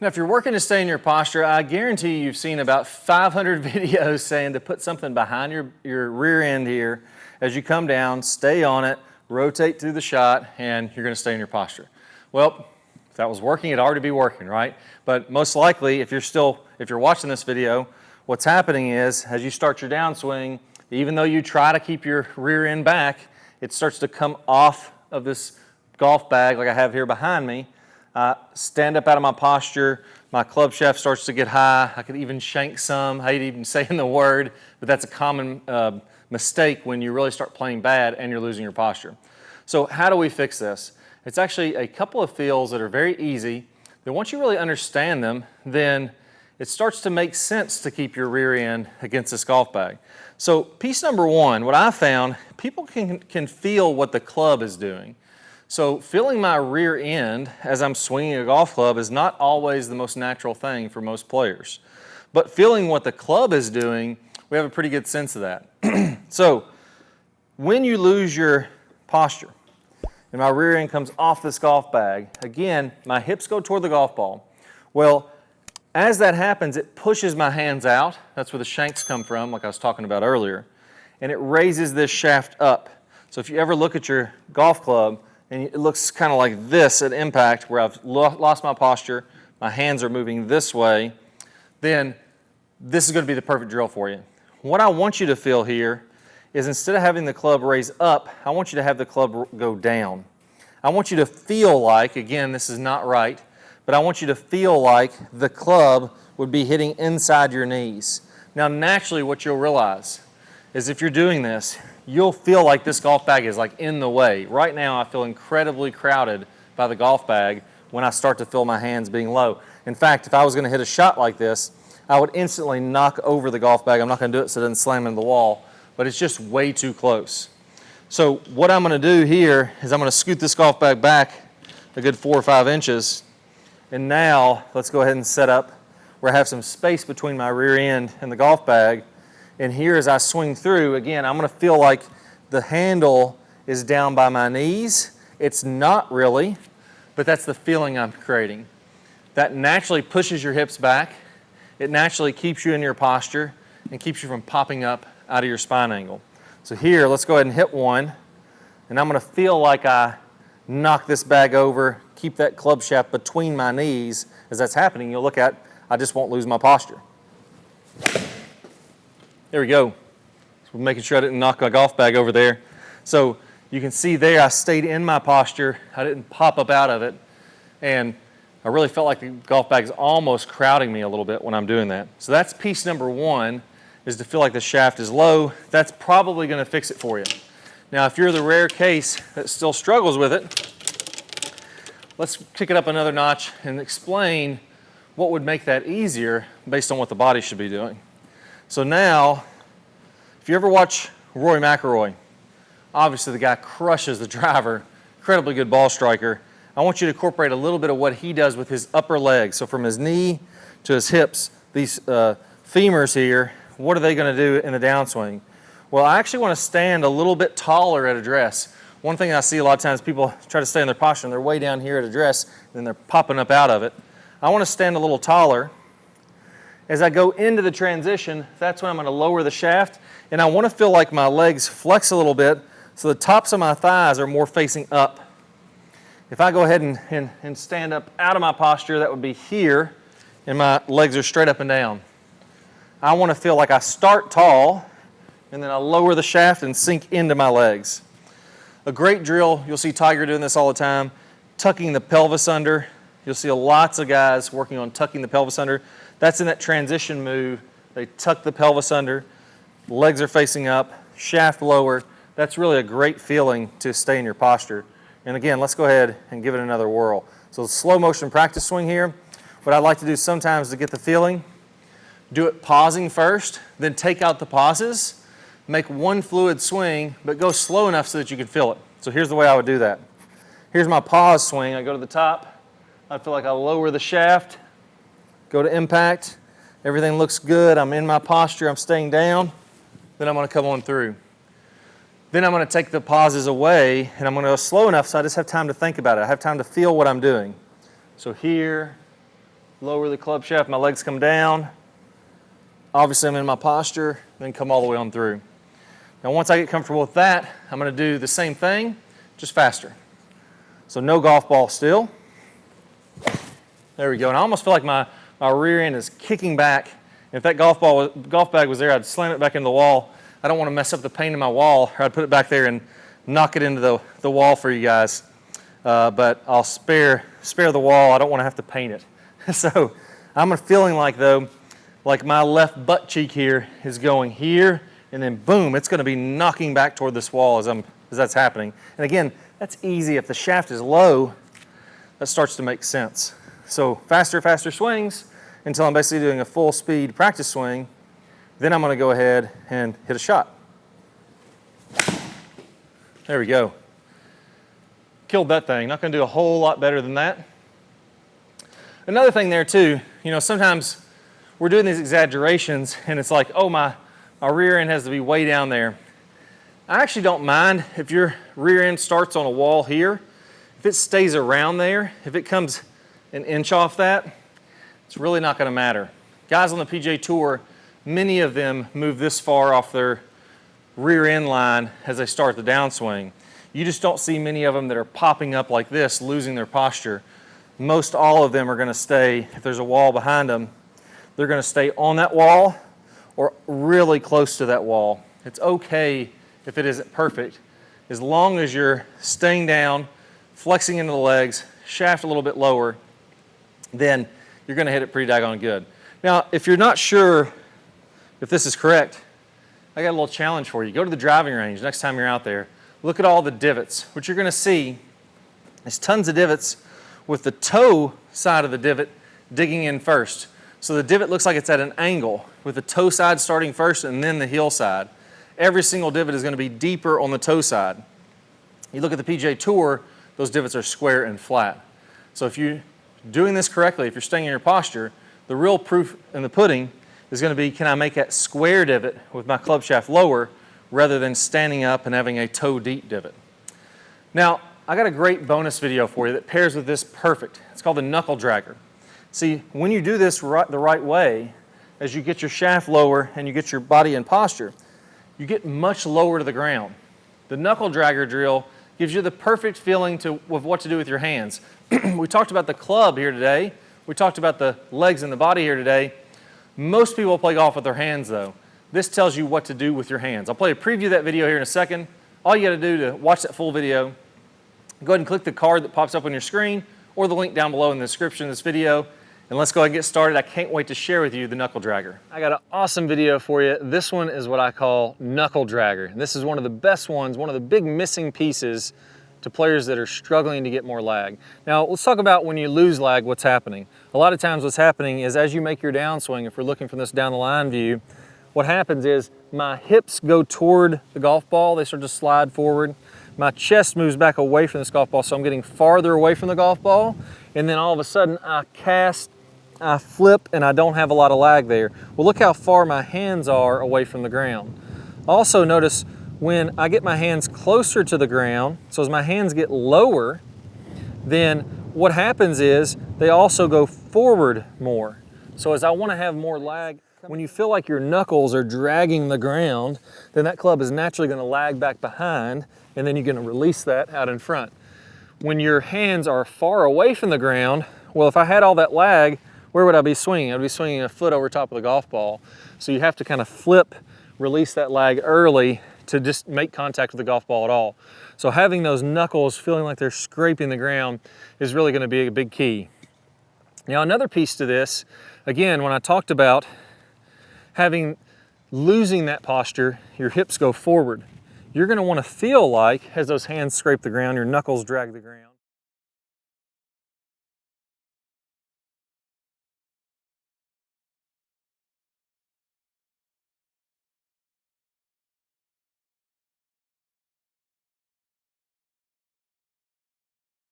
Now, if you're working to stay in your posture, I guarantee you've seen about 500 videos saying to put something behind your rear end here. As you come down, stay on it, rotate through the shot, and you're gonna stay in your posture. Well, if that was working, it'd already be working, right? But most likely, if you're watching this video, what's happening is, as you start your downswing, even though you try to keep your rear end back, it starts to come off of this golf bag like I have here behind me. Stand up out of my posture, my club shaft starts to get high. I could even shank some. I hate even saying the word, but that's a common mistake when you really start playing bad and you're losing your posture. So how do we fix this? It's actually a couple of feels that are very easy. Then once you really understand them, then it starts to make sense to keep your rear end against this golf bag. So piece number one, what I found, people can feel what the club is doing. So feeling my rear end as I'm swinging a golf club is not always the most natural thing for most players. But feeling what the club is doing, we have a pretty good sense of that. So when you lose your posture and my rear end comes off this golf bag, again, my hips go toward the golf ball. Well, as that happens, it pushes my hands out. That's where the shanks come from, like I was talking about earlier. And it raises this shaft up. So if you ever look at your golf club, and it looks kind of like this at impact, where I've lost my posture, my hands are moving this way, then this is going to be the perfect drill for you. What I want you to feel here is, instead of having the club raise up, I want you to have the club go down. I want you to feel like, again, this is not right, but I want you to feel like the club would be hitting inside your knees. Now, naturally, what you'll realize is, if you're doing this, you'll feel like this golf bag is like in the way. Right now, I feel incredibly crowded by the golf bag when I start to feel my hands being low. In fact, if I was gonna hit a shot like this, I would instantly knock over the golf bag. I'm not gonna do it so it doesn't slam into the wall, but it's just way too close. So what I'm gonna do here is I'm gonna scoot this golf bag back a good 4 or 5 inches. And now, let's go ahead and set up where I have some space between my rear end and the golf bag. And here, as I swing through, again, I'm going to feel like the handle is down by my knees. It's not really, but that's the feeling I'm creating. That naturally pushes your hips back. It naturally keeps you in your posture and keeps you from popping up out of your spine angle. So here, let's go ahead and hit one. And I'm going to feel like I knock this bag over, keep that club shaft between my knees. As that's happening, you'll look at, I just won't lose my posture. There we go. So making sure I didn't knock my golf bag over there. So you can see there, I stayed in my posture. I didn't pop up out of it. And I really felt like the golf bag is almost crowding me a little bit when I'm doing that. So that's piece number one, is to feel like the shaft is low. That's probably going to fix it for you. Now, if you're the rare case that still struggles with it, let's kick it up another notch and explain what would make that easier based on what the body should be doing. So now, if you ever watch Rory McIlroy, obviously the guy crushes the driver, incredibly good ball striker. I want you to incorporate a little bit of what he does with his upper leg. So from his knee to his hips, these femurs here, what are they going to do in the downswing? Well, I actually want to stand a little bit taller at address. One thing I see a lot of times, people try to stay in their posture and they're way down here at address, and then they're popping up out of it. I want to stand a little taller. As I go into the transition, that's when I'm going to lower the shaft, and I want to feel like my legs flex a little bit so the tops of my thighs are more facing up. If I go ahead and stand up out of my posture, that would be here, and my legs are straight up and down. I want to feel like I start tall, and then I lower the shaft and sink into my legs. A great drill, you'll see Tiger doing this all the time, tucking the pelvis under. You'll see lots of guys working on tucking the pelvis under. That's in that transition move. They tuck the pelvis under, legs are facing up, shaft lower. That's really a great feeling to stay in your posture. And again, let's go ahead and give it another whirl. So slow motion practice swing here. What I like to do sometimes to get the feeling, do it pausing first, then take out the pauses, make one fluid swing, but go slow enough so that you can feel it. So here's the way I would do that. Here's my pause swing. I go to the top. I feel like I lower the shaft, go to impact. Everything looks good. I'm in my posture. I'm staying down. Then I'm going to come on through. Then I'm going to take the pauses away, and I'm going to go slow enough so I just have time to think about it. I have time to feel what I'm doing. So here, lower the club shaft, my legs come down. Obviously I'm in my posture, then come all the way on through. Now once I get comfortable with that, I'm gonna do the same thing, just faster. So no golf ball still. There we go, and I almost feel like my rear end is kicking back. If that golf bag was there, I'd slam it back into the wall. I don't wanna mess up the paint in my wall, or I'd put it back there and knock it into the wall for you guys. But I'll spare the wall. I don't wanna have to paint it. So I'm feeling like though, like my left butt cheek here is going here, and then boom, it's gonna be knocking back toward this wall as that's happening. And again, that's easy. If the shaft is low, that starts to make sense. So faster swings until I'm basically doing a full speed practice swing. Then I'm gonna go ahead and hit a shot. There we go. Killed that thing. Not gonna do a whole lot better than that. Another thing there too, you know, sometimes we're doing these exaggerations and it's like, oh, my rear end has to be way down there. I actually don't mind if your rear end starts on a wall here. If it stays around there, if it comes an inch off that, it's really not gonna matter. Guys on the PGA Tour, many of them move this far off their rear end line as they start the downswing. You just don't see many of them that are popping up like this, losing their posture. Most all of them are gonna stay, if there's a wall behind them, they're gonna stay on that wall or really close to that wall. It's okay if it isn't perfect, as long as you're staying down, flexing into the legs, shaft a little bit lower, then you're gonna hit it pretty daggone good. Now, if you're not sure if this is correct, I got a little challenge for you. Go to the driving range next time you're out there. Look at all the divots. What you're gonna see is tons of divots with the toe side of the divot digging in first. So the divot looks like it's at an angle with the toe side starting first and then the heel side. Every single divot is gonna be deeper on the toe side. You look at the PGA Tour, those divots are square and flat. So if you're doing this correctly, if you're staying in your posture, the real proof in the pudding is gonna be, can I make that square divot with my club shaft lower rather than standing up and having a toe deep divot. Now, I got a great bonus video for you that pairs with this perfect. It's called the knuckle dragger. See, when you do this the right way, as you get your shaft lower and you get your body in posture, you get much lower to the ground. The knuckle dragger drill gives you the perfect feeling of what to do with your hands. We talked about the club here today. We talked about the legs and the body here today. Most people play golf with their hands though. This tells you what to do with your hands. I'll play a preview of that video here in a second. All you gotta do to watch that full video, go ahead and click the card that pops up on your screen or the link down below in the description of this video. And let's go ahead and get started. I can't wait to share with you the knuckle dragger. I got an awesome video for you. This one is what I call knuckle dragger. And this is one of the best ones, one of the big missing pieces to players that are struggling to get more lag. Now, let's talk about when you lose lag, what's happening. A lot of times what's happening is as you make your downswing, if we're looking from this down the line view, what happens is my hips go toward the golf ball. They start to slide forward. My chest moves back away from this golf ball, so I'm getting farther away from the golf ball. And then all of a sudden I cast, I flip, and I don't have a lot of lag there. Well, look how far my hands are away from the ground. Also notice when I get my hands closer to the ground, so as my hands get lower, then what happens is they also go forward more. So as I want to have more lag, when you feel like your knuckles are dragging the ground, then that club is naturally going to lag back behind, and then you're going to release that out in front. When your hands are far away from the ground, well, if I had all that lag, where would I be swinging? I'd be swinging a foot over top of the golf ball. So you have to kind of flip, release that lag early to just make contact with the golf ball at all. So having those knuckles feeling like they're scraping the ground is really going to be a big key. Now, another piece to this, again, when I talked about losing that posture, your hips go forward. You're going to want to feel like, as those hands scrape the ground, your knuckles drag the ground.